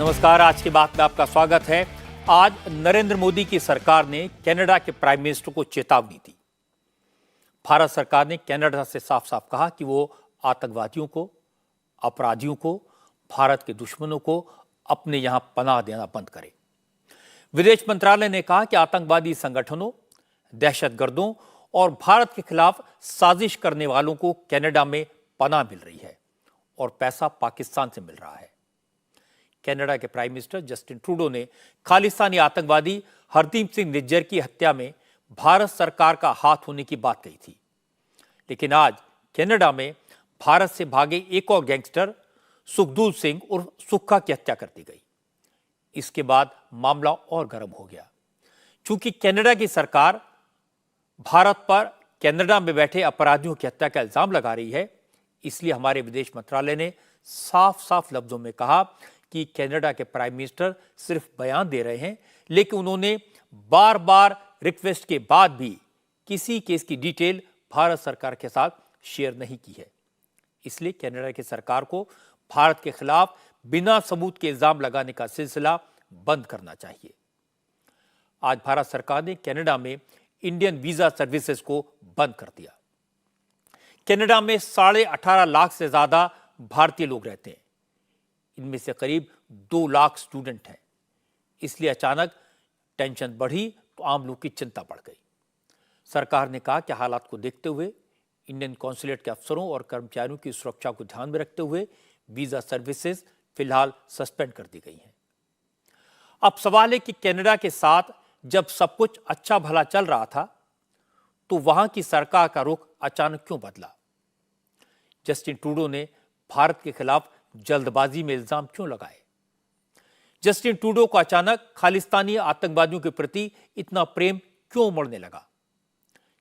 नमस्कार, आज की बात में आपका स्वागत है। आज नरेंद्र मोदी की सरकार ने कनाडा के प्राइम मिनिस्टर को चेतावनी दी। भारत सरकार ने कनाडा से साफ साफ कहा कि वो आतंकवादियों को, अपराधियों को, भारत के दुश्मनों को अपने यहां पनाह देना बंद करे। विदेश मंत्रालय ने कहा कि आतंकवादी संगठनों, दहशतगर्दों और भारत के खिलाफ साजिश करने वालों को कनाडा में पनाह मिल रही है और पैसा पाकिस्तान से मिल रहा है। कनाडा के प्राइम मिनिस्टर जस्टिन ट्रूडो ने खालिस्तानी आतंकवादी हरदीप सिंह निज्जर की हत्या में भारत सरकार का हाथ होने की बात कही थी, लेकिन आज कनाडा में भारत से भागे एक और गैंगस्टर सुखदूल सिंह उर्फ सुक्खा की हत्या कर दी गई। इसके बाद मामला और गर्म हो गया। चूंकि कनाडा की सरकार भारत पर कनाडा में बैठे अपराधियों की हत्या का इल्जाम लगा रही है, इसलिए हमारे विदेश मंत्रालय ने साफ साफ लफ्जों में कहा कि कनाडा के प्राइम मिनिस्टर सिर्फ बयान दे रहे हैं, लेकिन उन्होंने बार बार रिक्वेस्ट के बाद भी किसी केस की डिटेल भारत सरकार के साथ शेयर नहीं की है। इसलिए कनाडा की सरकार को भारत के खिलाफ बिना सबूत के इल्जाम लगाने का सिलसिला बंद करना चाहिए। आज भारत सरकार ने कनाडा में इंडियन वीजा सर्विसेज को बंद कर दिया। कनाडा में 18.5 लाख से ज्यादा भारतीय लोग रहते हैं। इनमें से करीब 2 लाख स्टूडेंट हैं। इसलिए अचानक टेंशन बढ़ी तो आम लोग की चिंता बढ़ गई। सरकार ने कहा कि हालात को देखते हुए इंडियन कॉन्सुलेट के अफसरों और कर्मचारियों की सुरक्षा को ध्यान में रखते हुए वीजा सर्विसेज फिलहाल सस्पेंड कर दी गई हैं। अब सवाल है कि कनाडा के साथ जब सब कुछ अच्छा भला चल रहा था तो वहां की सरकार का रुख अचानक क्यों बदला? जस्टिन ट्रूडो ने भारत के खिलाफ जल्दबाजी में इल्जाम क्यों लगाए? जस्टिन ट्रूडो को अचानक खालिस्तानी आतंकवादियों के प्रति इतना प्रेम क्यों उमड़ने लगा?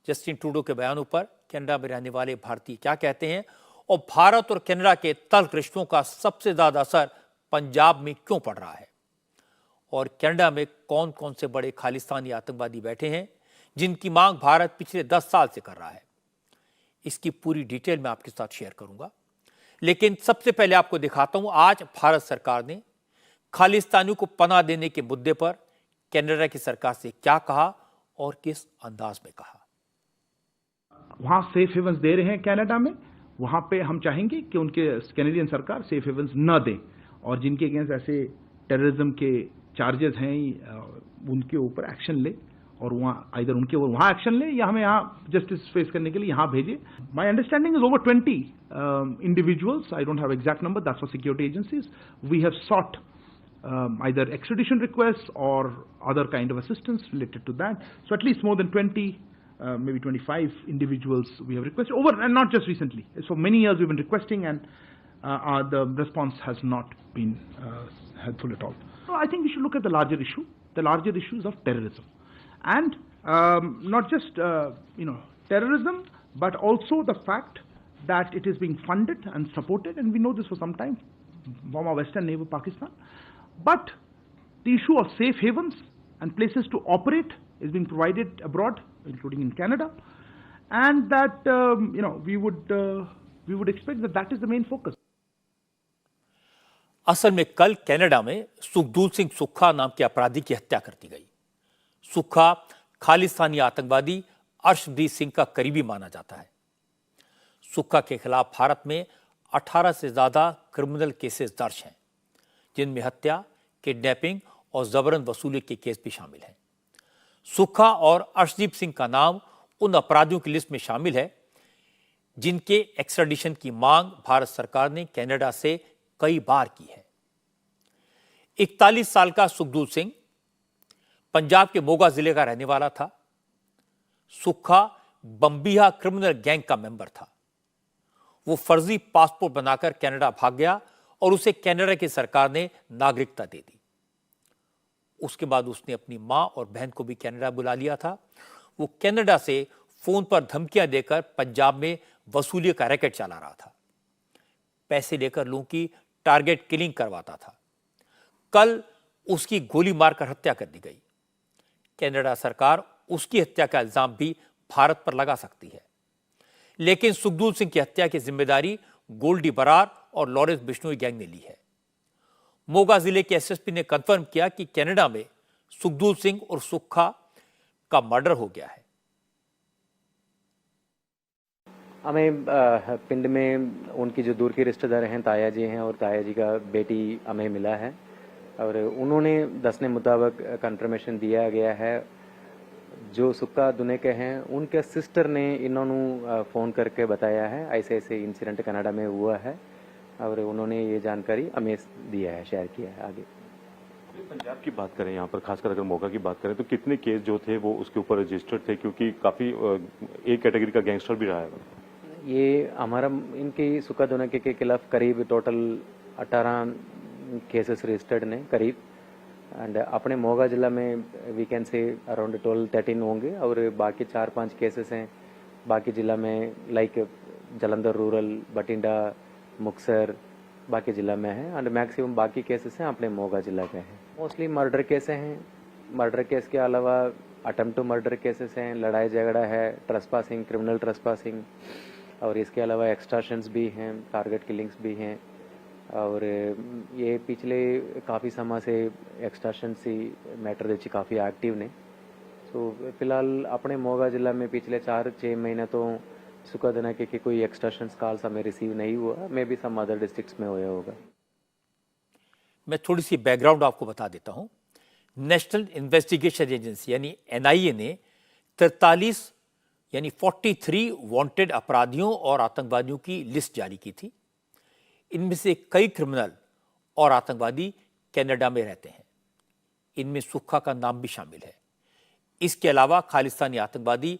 जस्टिन ट्रूडो के बयानों पर कनाडा में रहने वाले भारतीय क्या कहते हैं और भारत और कनाडा के तल्ख रिश्तों का सबसे ज्यादा असर पंजाब में क्यों पड़ रहा है? और कनाडा में कौन कौन से बड़े खालिस्तानी आतंकवादी बैठे हैं जिनकी मांग भारत पिछले 10 साल से कर रहा है? इसकी पूरी डिटेल मैं आपके साथ शेयर करूंगा, लेकिन सबसे पहले आपको दिखाता हूं आज भारत सरकार ने खालिस्तानियों को पनाह देने के मुद्दे पर कनाडा की सरकार से क्या कहा और किस अंदाज में कहा। वहां सेफ हेवंस दे रहे हैं कनाडा में, वहां पे हम चाहेंगे कि उनके कैनेडियन सरकार सेफ हेवंस न दें और जिनके अगेंस्ट ऐसे टेररिज्म के चार्जेस हैं उनके ऊपर एक्शन ले और वहां आइदर उनके ऊपर वहां एक्शन ले या हमें यहाँ जस्टिस फेस करने के लिए यहाँ भेजे। My understanding is over 20 individuals, I don't have exact number, that's for security agencies, we have sought either extradition requests or other kind of assistance related to that. So at least more than 20, maybe 25 individuals we have requested over, and not just recently. So many years we've been requesting and the response has not been helpful at all. So I think we should look at the larger issue. The larger issues of terrorism. And not just terrorism, but also the fact that it is being funded and supported, and we know this for some time from our western neighbor Pakistan. But the issue of safe havens and places to operate is being provided abroad, including in Canada, and that we would expect that is the main focus. असल में कल Canada में सुखदूल सिंह सुक्खा नाम के अपराधी की हत्या कर दी गई। सुक्खा खालिस्तानी आतंकवादी अर्शदीप सिंह का करीबी माना जाता है। सुक्खा के खिलाफ भारत में 18 से ज्यादा क्रिमिनल केसेस दर्ज हैं, जिनमें हत्या, किडनैपिंग और जबरन वसूली के केस भी शामिल हैं। सुक्खा और अर्शदीप सिंह का नाम उन अपराधियों की लिस्ट में शामिल है जिनके एक्स्ट्राडिशन की मांग भारत सरकार ने कनाडा से कई बार की है। 41 साल का सुखदूल सिंह पंजाब के मोगा जिले का रहने वाला था। सुक्खा बम्बिहा क्रिमिनल गैंग का मेंबर था। वो फर्जी पासपोर्ट बनाकर कनाडा भाग गया और उसे कनाडा की सरकार ने नागरिकता दे दी। उसके बाद उसने अपनी मां और बहन को भी कनाडा बुला लिया था। वो कनाडा से फोन पर धमकियां देकर पंजाब में वसूली का रैकेट चला रहा था। पैसे लेकर लोगों की टारगेट किलिंग करवाता था। कल उसकी गोली मारकर हत्या कर दी गई। कनाडा सरकार उसकी हत्या का इल्जाम भी भारत पर लगा सकती है, लेकिन सुखदूल सिंह की हत्या की जिम्मेदारी गोल्डी बरार और लॉरेंस बिश्नोई गैंग ने ली है। मोगा जिले के एसएसपी ने कंफर्म किया कि कनाडा में सुखदूत सिंह और सुक्खा का मर्डर हो गया है। हमें पिंड में उनकी जो दूर के रिश्तेदार हैं, ताया जी हैं और ताया जी का बेटी हमें मिला है और उन्होंने दसने मुताबिक कंफर्मेशन दिया गया है। जो सुक्का दुने के हैं उनके सिस्टर ने इन्होंने फ़ोन करके बताया है ऐसे ऐसे इंसिडेंट कनाडा में हुआ है और उन्होंने ये जानकारी हमें दिया है, शेयर किया है आगे। पंजाब की बात करें, यहाँ पर खासकर अगर मोगा की बात करें तो कितने केस जो थे वो उसके ऊपर रजिस्टर्ड थे, क्योंकि काफ़ी एक कैटेगरी का गैंगस्टर भी रहा है। ये हमारा इनकी सुक्का दुने के खिलाफ करीब टोटल 18 केसेस रजिस्टर्ड ने करीब, एंड अपने मोगा जिला में वी कैन से अराउंड 12-13 होंगे और बाकी 4-5 केसेस हैं बाकी जिला में, लाइक जलंधर रूरल, बठिंडा, मुक्तसर बाकी जिला में है, एंड मैक्सिमम बाकी केसेस हैं अपने मोगा जिला के हैं। मोस्टली मर्डर केस हैं, मर्डर केस के अलावा अटेम्प्ट टू मर्डर केसेस हैं, लड़ाई झगड़ा है, ट्रेसपासिंग, क्रिमिनल ट्रेसपासिंग और इसके अलावा एक्सटॉर्शंस भी हैं, टारगेट किलिंग्स भी हैं और ये पिछले काफ़ी समय से एक्सटॉर्शन सी मैटर देखिए काफ़ी एक्टिव ने। सो फिलहाल अपने मोगा जिला में पिछले 4-6 महीने तो सुक्का दुने के कोई एक्सटॉर्शन कॉल्स हमें रिसीव नहीं हुआ, maybe some other districts में होया होगा। मैं थोड़ी सी बैकग्राउंड आपको बता देता हूं। नेशनल इन्वेस्टिगेशन एजेंसी यानी एनआईए ने 43 यानी 43 वांटेड अपराधियों और आतंकवादियों की लिस्ट जारी की थी। इनमें से कई क्रिमिनल और आतंकवादी कनाडा में रहते हैं। इनमें सुक्खा का नाम भी शामिल है। इसके अलावा खालिस्तानी आतंकवादी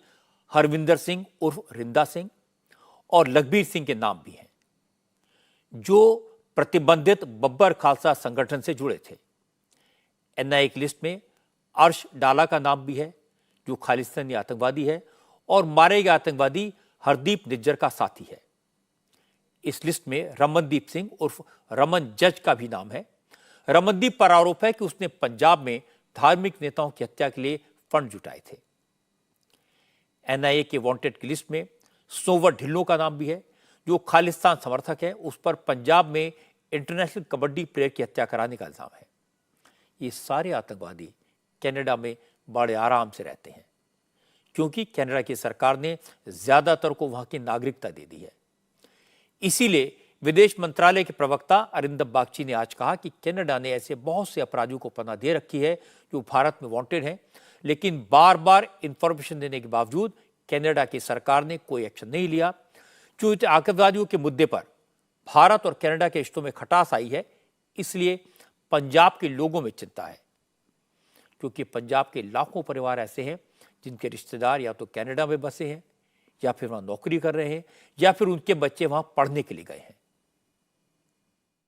हरविंदर सिंह उर्फ रिंदा सिंह और लखबीर सिंह के नाम भी हैं, जो प्रतिबंधित बब्बर खालसा संगठन से जुड़े थे। एनआईए की लिस्ट में अर्श डाला का नाम भी है, जो खालिस्तानी आतंकवादी है और मारे गए आतंकवादी हरदीप निज्जर का साथी है। इस लिस्ट में रमनदीप सिंह उर्फ रमन जज का भी नाम है। रमनदीप पर आरोप है कि उसने पंजाब में धार्मिक नेताओं की हत्या के लिए फंड जुटाए थे। एनआईए के वांटेड की लिस्ट में सोवर ढिल्लों का नाम भी है, जो खालिस्तान समर्थक है। उस पर पंजाब में इंटरनेशनल कबड्डी प्लेयर की हत्या कराने का इल्जाम है। ये सारे आतंकवादी कनाडा में बड़े आराम से रहते हैं, क्योंकि कनाडा की सरकार ने ज्यादातर को वहां की नागरिकता दे दी है। इसीलिए विदेश मंत्रालय के प्रवक्ता अरिंदम बागची ने आज कहा कि कनाडा ने ऐसे बहुत से अपराधियों को पनाह दे रखी है जो भारत में वांटेड हैं, लेकिन बार बार इंफॉर्मेशन देने के बावजूद कनाडा की सरकार ने कोई एक्शन नहीं लिया। चूंकि आतंकवादियों के मुद्दे पर भारत और कनाडा के रिश्तों में खटास आई है, इसलिए पंजाब के लोगों में चिंता है, क्योंकि पंजाब के लाखों परिवार ऐसे हैं जिनके रिश्तेदार या तो कनाडा में बसे हैं, या फिर वहां नौकरी कर रहे हैं, या फिर उनके बच्चे वहां पढ़ने के लिए गए हैं।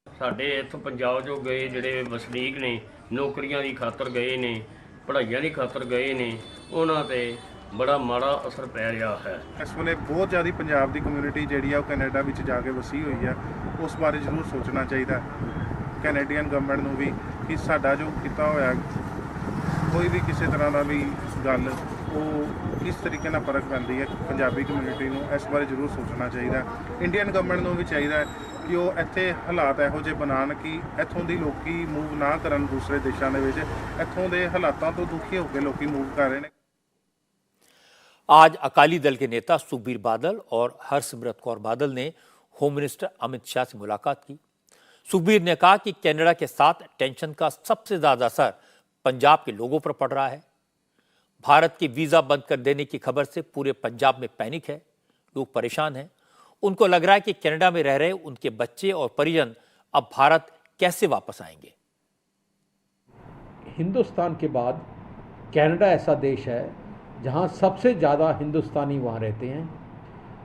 ਸਾਡੇ ਇੱਥੋਂ ਪੰਜਾਬ ਚੋਂ ਗਏ ਜਿਹੜੇ ਵਸਨੀਕ ਨੇ, ਨੌਕਰੀਆਂ ਦੀ ਖਾਤਰ ਗਏ ਨੇ, ਪੜ੍ਹਾਈਆਂ ਦੀ ਖਾਤਰ ਗਏ ਨੇ, ਉਹਨਾਂ ਤੇ ਬੜਾ ਮਾੜਾ ਅਸਰ ਪੈ ਰਿਹਾ ਹੈ। ਇਸ ਵੇਲੇ ਬਹੁਤ ਜ਼ਿਆਦਾ ਪੰਜਾਬ ਦੀ ਕਮਿਊਨਿਟੀ ਜਿਹੜੀ ਆ ਉਹ ਕੈਨੇਡਾ ਵਿੱਚ ਜਾ ਕੇ ਵਸੀ ਹੋਈ ਆ, ਉਸ ਬਾਰੇ ਜ਼ਰੂਰ ਸੋਚਣਾ ਚਾਹੀਦਾ ਕੈਨੇਡੀਅਨ ਗਵਰਨਮੈਂਟ ਨੂੰ ਵੀ ਕਿ ਸਾਡਾ ਜੋ ਕੀਤਾ ਹੋਇਆ ਕੋਈ ਵੀ ਕਿਸੇ ਤਰ੍ਹਾਂ ਦਾ ਵੀ ਗੱਲ ਉਹ ਕਿਸ ਤਰੀਕੇ ਨਾਲ ਫਰਕ ਪੈਂਦੀ ਹੈ ਪੰਜਾਬੀ ਕਮਿਊਨਿਟੀ ਨੂੰ, ਇਸ ਬਾਰੇ ਜ਼ਰੂਰ ਸੋਚਣਾ ਚਾਹੀਦਾ। ਇੰਡੀਅਨ ਗਵਰਨਮੈਂਟ ਨੂੰ ਵੀ ਚਾਹੀਦਾ ਹੈ ਕਿ ਉਹ ਇੱਥੇ ਹਾਲਾਤ ਇਹੋ ਜਿਹੇ ਬਣਾਉਣ ਕਿ ਇੱਥੋਂ ਦੀ ਲੋਕੀ ਮੂਵ ਨਾ ਕਰਨ ਦੂਸਰੇ ਦੇਸ਼ਾਂ ਦੇ ਵਿੱਚ। ਇੱਥੋਂ ਦੇ ਹਾਲਾਤਾਂ ਤੋਂ ਦੁਖੀ ਹੋ ਕੇ ਲੋਕੀ ਮੂਵ ਕਰ ਰਹੇ ਨੇ। आज अकाली दल के नेता सुखबीर बादल और हरसिमरत कौर बादल ने होम मिनिस्टर अमित शाह से मुलाकात की। सुखबीर ने कहा कि कनाडा के साथ टेंशन का सबसे ज्यादा असर पंजाब के लोगों पर पड़ रहा है। भारत के वीजा बंद कर देने की खबर से पूरे पंजाब में पैनिक है, लोग परेशान हैं। उनको लग रहा है कि कनाडा में रह रहे उनके बच्चे और परिजन अब भारत कैसे वापस आएंगे। हिंदुस्तान के बाद कनाडा ऐसा देश है जहाँ सबसे ज़्यादा हिंदुस्तानी वहाँ रहते हैं,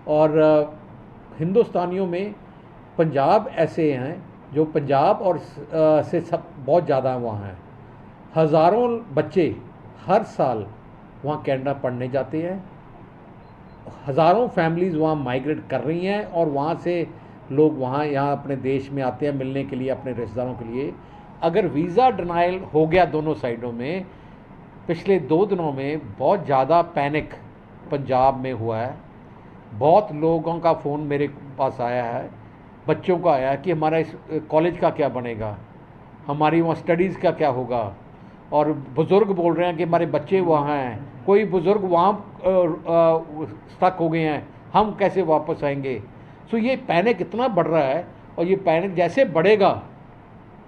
और हिंदुस्तानियों में पंजाब ऐसे हैं जो पंजाब और से सब बहुत ज़्यादा वहाँ हैं। हज़ारों बच्चे हर साल वहाँ कनाडा पढ़ने जाते हैं। हज़ारों फैमिलीज़ वहाँ माइग्रेट कर रही हैं और वहाँ से लोग वहाँ यहाँ अपने देश में आते हैं मिलने के लिए, अपने रिश्तेदारों के लिए। अगर वीज़ा डिनाइल हो गया दोनों साइडों में, पिछले 2 दिनों में बहुत ज़्यादा पैनिक पंजाब में हुआ है। बहुत लोगों का फ़ोन मेरे पास आया है, बच्चों का आया है कि हमारा इस कॉलेज का क्या बनेगा, हमारी वहाँ स्टडीज़ का क्या होगा, और बुज़ुर्ग बोल रहे हैं कि हमारे बच्चे वहाँ हैं, कोई बुज़ुर्ग वहाँ स्टक हो गए हैं, हम कैसे वापस आएंगे। सो ये पैनिक इतना बढ़ रहा है, और ये पैनिक जैसे बढ़ेगा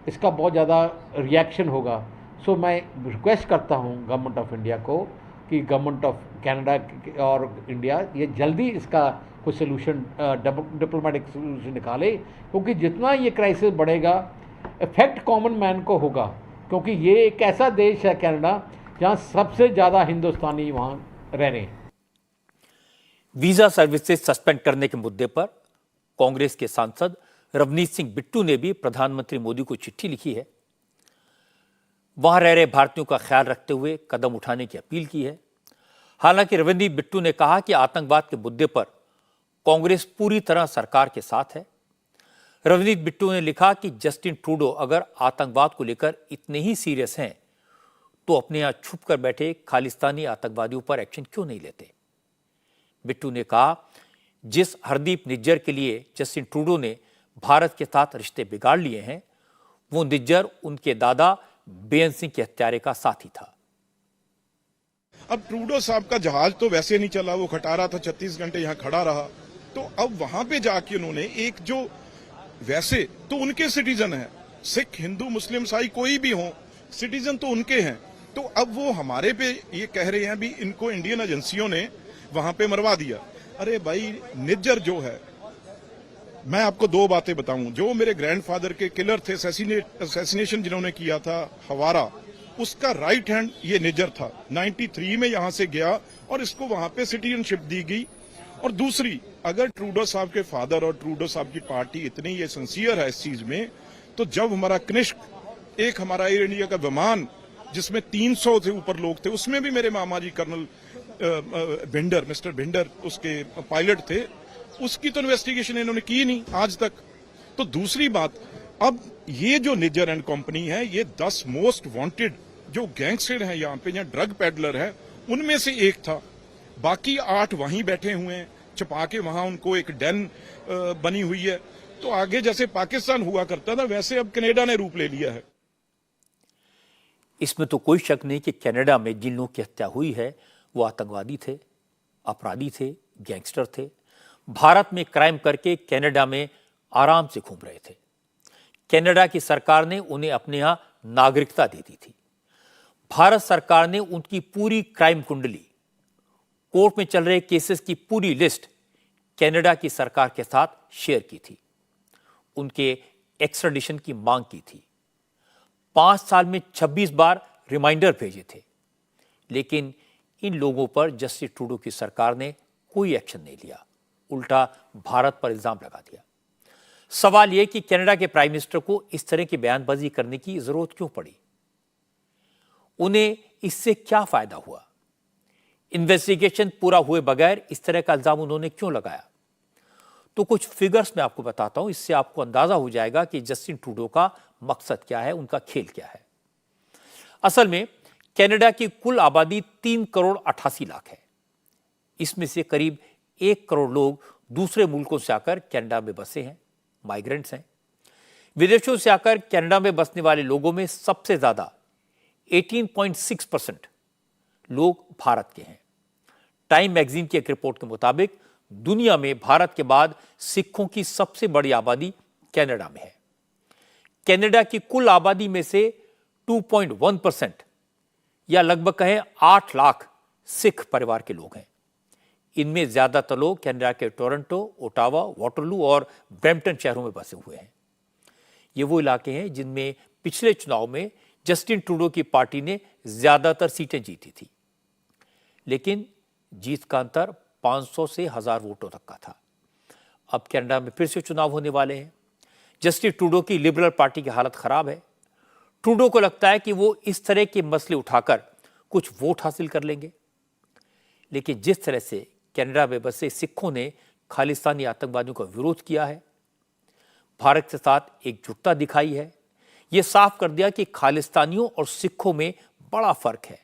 इसका बहुत ज़्यादा रिएक्शन होगा। सो मैं रिक्वेस्ट करता हूँ गवर्नमेंट ऑफ इंडिया को कि गवर्नमेंट ऑफ कनाडा और इंडिया ये जल्दी इसका कोई सोल्यूशन, डिप्लोमेटिक सोल्यूशन निकाले, क्योंकि जितना ये क्राइसिस बढ़ेगा इफेक्ट कॉमन मैन को होगा, क्योंकि ये एक ऐसा देश है कनाडा जहाँ सबसे ज़्यादा हिंदुस्तानी वहाँ रह रहे हैं। वीजा सर्विसेज सस्पेंड करने के मुद्दे पर कांग्रेस के सांसद रवनीत सिंह बिट्टू ने भी प्रधानमंत्री मोदी को चिट्ठी लिखी है। वहां रह रहे भारतीयों का ख्याल रखते हुए कदम उठाने की अपील की है। हालांकि रवनीत बिट्टू ने कहा कि आतंकवाद के मुद्दे पर कांग्रेस पूरी तरह सरकार के साथ है। रवनीत बिट्टू ने लिखा कि जस्टिन ट्रूडो अगर आतंकवाद को लेकर इतने ही सीरियस हैं तो अपने यहां छुप कर बैठे खालिस्तानी आतंकवादियों पर एक्शन क्यों नहीं लेते। बिट्टू ने कहा, जिस हरदीप निज्जर के लिए जस्टिन ट्रूडो ने भारत के साथ रिश्ते बिगाड़ लिए हैं, वो निज्जर उनके दादा बेअंत सिंह के हत्यारे का साथी था। अब ट्रूडो साहब का जहाज तो वैसे नहीं चला, वो खटारा था, 36 घंटे यहाँ खड़ा रहा। तो अब वहां पे जाके उन्होंने एक जो वैसे तो उनके सिटीजन है, सिख हिंदू मुस्लिम ईसाई कोई भी हो, सिटीजन तो उनके हैं, तो अब वो हमारे पे ये कह रहे हैं भी इनको इंडियन एजेंसियों ने वहां पे मरवा दिया। अरे भाई, निज्जर जो है, मैं आपको दो बातें बताऊं, जो मेरे ग्रैंडफादर के किलर थे, असैसिनेशन जिन्होंने किया था हवारा, उसका राइट हैंड ये निज्जर था। 93 में यहां से गया और इसको वहां पे सिटीजनशिप दी गई। और दूसरी, अगर ट्रूडो साहब के फादर और ट्रूडो साहब की पार्टी इतनी ये सिंसियर है इस चीज में, तो जब हमारा कनिष्क, एक हमारा एयर इंडिया का विमान जिसमें 300 से ऊपर लोग थे, उसमें भी मेरे मामा जी कर्नल भिंडर, मिस्टर भिंडर उसके पायलट थे, उसकी तो इन्वेस्टिगेशन इन्होंने की नहीं आज तक। तो दूसरी बात, अब ये जो निज्जर एंड कंपनी है, ये 10 मोस्ट वांटेड जो गैंगस्टर हैं यहाँ पे, यहाँ ड्रग पेडलर है, उनमें से एक था। बाकी 8 वहीं बैठे हुए हैं, छुपा के वहां उनको एक डेन बनी हुई है। तो आगे जैसे पाकिस्तान हुआ करता था, वैसे अब कनाडा ने रूप ले लिया है। इसमें तो कोई शक नहीं कि कनाडा में जिन लोगों की हत्या हुई है वो आतंकवादी थे, अपराधी थे, गैंगस्टर थे। भारत में क्राइम करके कनाडा में आराम से घूम रहे थे। कनाडा की सरकार ने उन्हें अपने यहां नागरिकता दे दी थी। भारत सरकार ने उनकी पूरी क्राइम कुंडली, कोर्ट में चल रहे केसेस की पूरी लिस्ट कनाडा की सरकार के साथ शेयर की थी। उनके एक्स्ट्राडिशन की मांग की थी। 5 साल में 26 बार रिमाइंडर भेजे थे, लेकिन इन लोगों पर जस्टिन ट्रूडो की सरकार ने कोई एक्शन नहीं लिया, उल्टा भारत पर इल्जाम लगा दिया। सवाल यह कि कनाडा के प्राइम मिनिस्टर को इस तरह की बयानबाजी करने की जरूरत क्यों पड़ी? उन्हें इससे क्या फायदा हुआ? इन्वेस्टिगेशन पूरा हुए बगैर इस तरह का इल्जाम उन्होंने क्यों लगाया? तो कुछ फिगर्स मैं आपको बताता हूं, इससे आपको अंदाजा हो जाएगा कि जस्टिन ट्रूडो का मकसद क्या है, उनका खेल क्या है। असल में कनाडा की कुल आबादी 3 करोड़ 88 लाख है। इसमें से करीब 1 करोड़ लोग दूसरे मुल्कों से आकर कनाडा में बसे हैं, माइग्रेंट्स हैं। विदेशों से आकर कनाडा में बसने वाले लोगों में सबसे ज्यादा 18.6% लोग भारत के हैं। टाइम मैगजीन की एक रिपोर्ट के मुताबिक दुनिया में भारत के बाद सिखों की सबसे बड़ी आबादी कनाडा में है। कनाडा की कुल आबादी में से 2.1% या लगभग कहें 8 लाख सिख परिवार के लोग हैं। इनमें ज्यादातर लोग कनाडा के टोरंटो, ओटावा, वाटरलू और ब्रैम्पटन शहरों में बसे हुए हैं। ये वो इलाके हैं जिनमें पिछले चुनाव में जस्टिन ट्रूडो की पार्टी ने ज्यादातर सीटें जीती थी, लेकिन जीत का अंतर 500 से 1000 वोटों तक का था। अब कनाडा में फिर से चुनाव होने वाले हैं। जस्टिन ट्रूडो की लिबरल पार्टी की हालत खराब है। ट्रूडो को लगता है कि वो इस तरह के मसले उठाकर कुछ वोट हासिल कर लेंगे, लेकिन जिस तरह से कनाडा में बसे सिखों ने खालिस्तानी आतंकवादियों का विरोध किया है, भारत के साथ एकजुटता दिखाई है, यह साफ कर दिया कि खालिस्तानियों और सिखों में बड़ा फर्क है।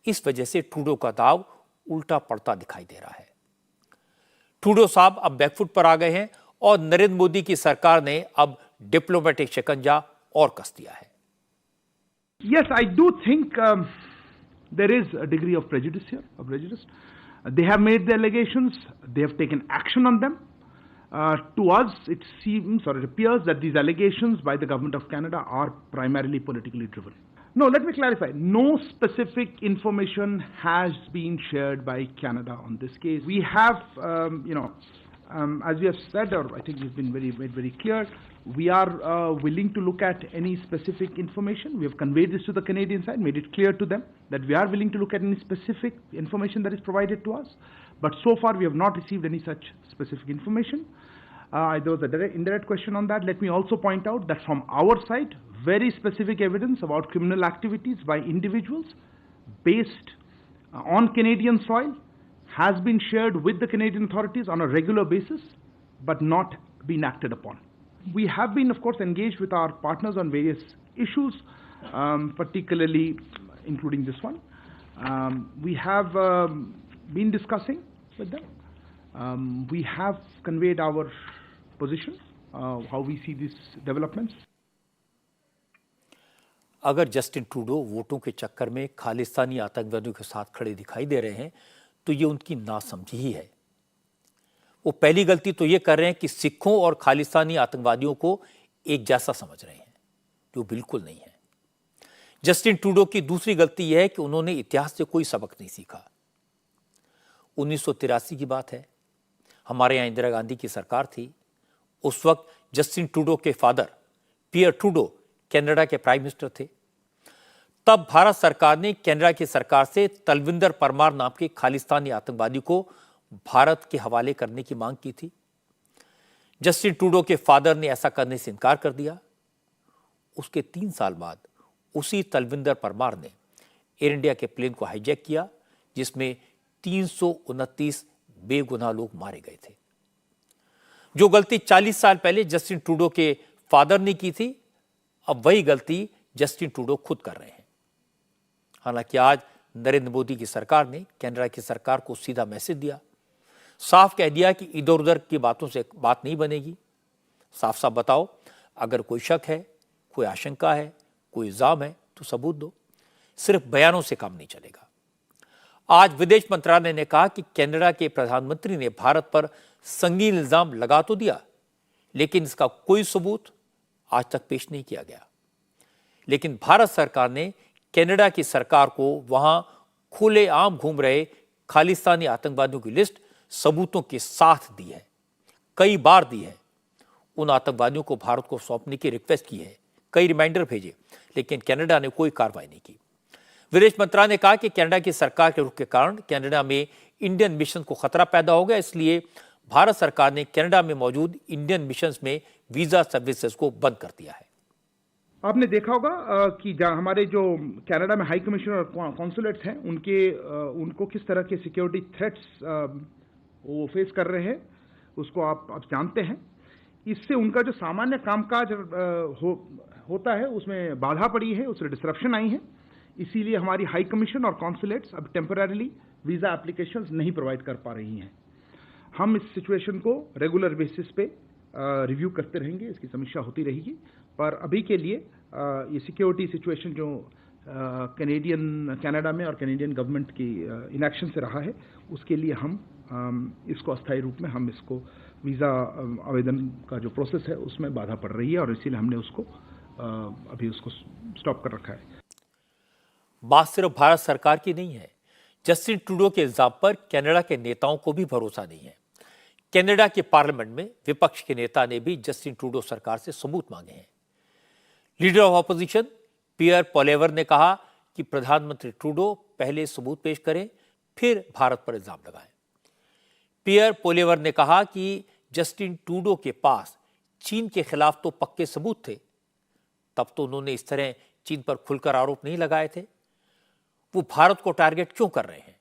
इस वजह से ट्रूडो का दाव उल्टा पड़ता दिखाई दे रहा है। ट्रूडो साहब अब बैकफुट पर आ गए हैं और नरेंद्र मोदी की सरकार ने अब डिप्लोमेटिक शिकंजा और कस दिया है। Yes, I do think there is a degree of prejudice here, of prejudice. They have made the allegations, they have taken action on them. To us, it seems or it appears that these allegations by the government of Canada are primarily politically driven. No, let me clarify. No specific information has been shared by Canada on this case. We have, as we have said, or I think we've been made very clear, we are willing to look at any specific information. We have conveyed this to the Canadian side, made it clear to them that we are willing to look at any specific information that is provided to us. But so far, we have not received any such specific information. There was a indirect question on that. Let me also point out that from our side, very specific evidence about criminal activities by individuals based on Canadian soil has been shared with the Canadian authorities on a regular basis, but not been acted upon. We have been, of course, engaged with our partners on various issues, particularly including this one. We have been discussing with them. We have conveyed our position, how we see these developments. अगर Justin Trudeau वोटों के चक्कर में खालिस्तानी आतंकवादियों के साथ खड़े दिखाई दे रहे हैं तो ये उनकी नासमझी ही है। वो पहली गलती तो ये कर रहे हैं कि सिखों और खालिस्तानी आतंकवादियों को एक जैसा समझ रहे हैं, जो बिल्कुल नहीं है। जस्टिन ट्रूडो की दूसरी गलती यह है कि उन्होंने इतिहास से कोई सबक नहीं सीखा। 1983 की बात है, हमारे यहाँ इंदिरा गांधी की सरकार थी। उस वक्त जस्टिन ट्रूडो के फादर पियर ट्रूडो कनाडा के प्राइम मिनिस्टर थे। तब भारत सरकार ने कनाडा की सरकार से तलविंदर परमार नाम के खालिस्तानी आतंकवादी को भारत के हवाले करने की मांग की थी। जस्टिन ट्रूडो के फादर ने ऐसा करने से इनकार कर दिया। उसके 3 साल बाद उसी तलविंदर परमार ने एयर इंडिया के प्लेन को हाईजैक किया, जिसमें 329 बेगुनाह लोग मारे गए थे। जो गलती 40 साल पहले जस्टिन ट्रूडो के फादर ने की थी, अब वही गलती जस्टिन ट्रूडो खुद कर रहे हैं। हालांकि आज नरेंद्र मोदी की सरकार ने कनाडा की सरकार को सीधा मैसेज दिया, साफ कह दिया कि इधर उधर की बातों से बात नहीं बनेगी। साफ साफ बताओ, अगर कोई शक है, कोई आशंका है, कोई इल्जाम है तो सबूत दो, सिर्फ बयानों से काम नहीं चलेगा। आज विदेश मंत्रालय ने कहा कि कनाडा के प्रधानमंत्री ने भारत पर संगीन इल्जाम लगा तो दिया, लेकिन इसका कोई सबूत आज तक पेश नहीं किया गया। लेकिन भारत सरकार ने कनाडा की सरकार को वहां खुलेआम घूम रहे खालिस्तानी आतंकवादियों की लिस्ट सबूतों के साथ दी है, कई बार दी है। उन आतंकवादियों को भारत को सौंपने की रिक्वेस्ट की है, कई रिमाइंडर भेजे, लेकिन कनाडा ने कोई कार्रवाई नहीं की। विदेश मंत्रालय ने कहा कि कनाडा की सरकार के रुख के कारण कनाडा में इंडियन मिशन को खतरा पैदा हो गया, इसलिए भारत सरकार ने कनाडा में मौजूद इंडियन मिशन में वीजा सर्विसेज को बंद कर दिया है। आपने देखा होगा कि हमारे जो कनाडा में हाई कमीशन और कॉन्सुलेट्स हैं, उनको किस तरह के सिक्योरिटी थ्रेट्स वो फेस कर रहे हैं, उसको आप जानते हैं। इससे उनका जो सामान्य कामकाज होता है उसमें बाधा पड़ी है, उससे डिसरप्शन आई है। इसीलिए हमारी हाई कमीशन और कॉन्सुलेट्स अब टेम्पररीली वीजा एप्लीकेशंस नहीं प्रोवाइड कर पा रही हैं। हम इस सिचुएशन को रेगुलर बेसिस पे रिव्यू करते रहेंगे, इसकी समीक्षा होती रहेगी। पर अभी के लिए ये सिक्योरिटी सिचुएशन जो कनाडा में और कैनेडियन गवर्नमेंट की इनएक्शन से रहा है, उसके लिए हम इसको अस्थायी रूप में हम इसको वीज़ा आवेदन का जो प्रोसेस है उसमें बाधा पड़ रही है और इसीलिए हमने उसको अभी उसको स्टॉप कर रखा है। बात सिर्फ भारत सरकार की नहीं है। जस्टिन ट्रूडो के इल्जाम पर कनाडा के नेताओं को भी भरोसा नहीं है। कनाडा के पार्लियामेंट में विपक्ष के नेता ने भी जस्टिन ट्रूडो सरकार से सबूत मांगे हैं। लीडर ऑफ ऑपोजिशन पियर पोलिएवर ने कहा कि प्रधानमंत्री ट्रूडो पहले सबूत पेश करें, फिर भारत पर इल्जाम लगाएं। पियर पोलिएवर ने कहा कि जस्टिन ट्रूडो के पास चीन के खिलाफ तो पक्के सबूत थे, तब तो उन्होंने इस तरह चीन पर खुलकर आरोप नहीं लगाए थे। वो भारत को टारगेट क्यों कर रहे हैं?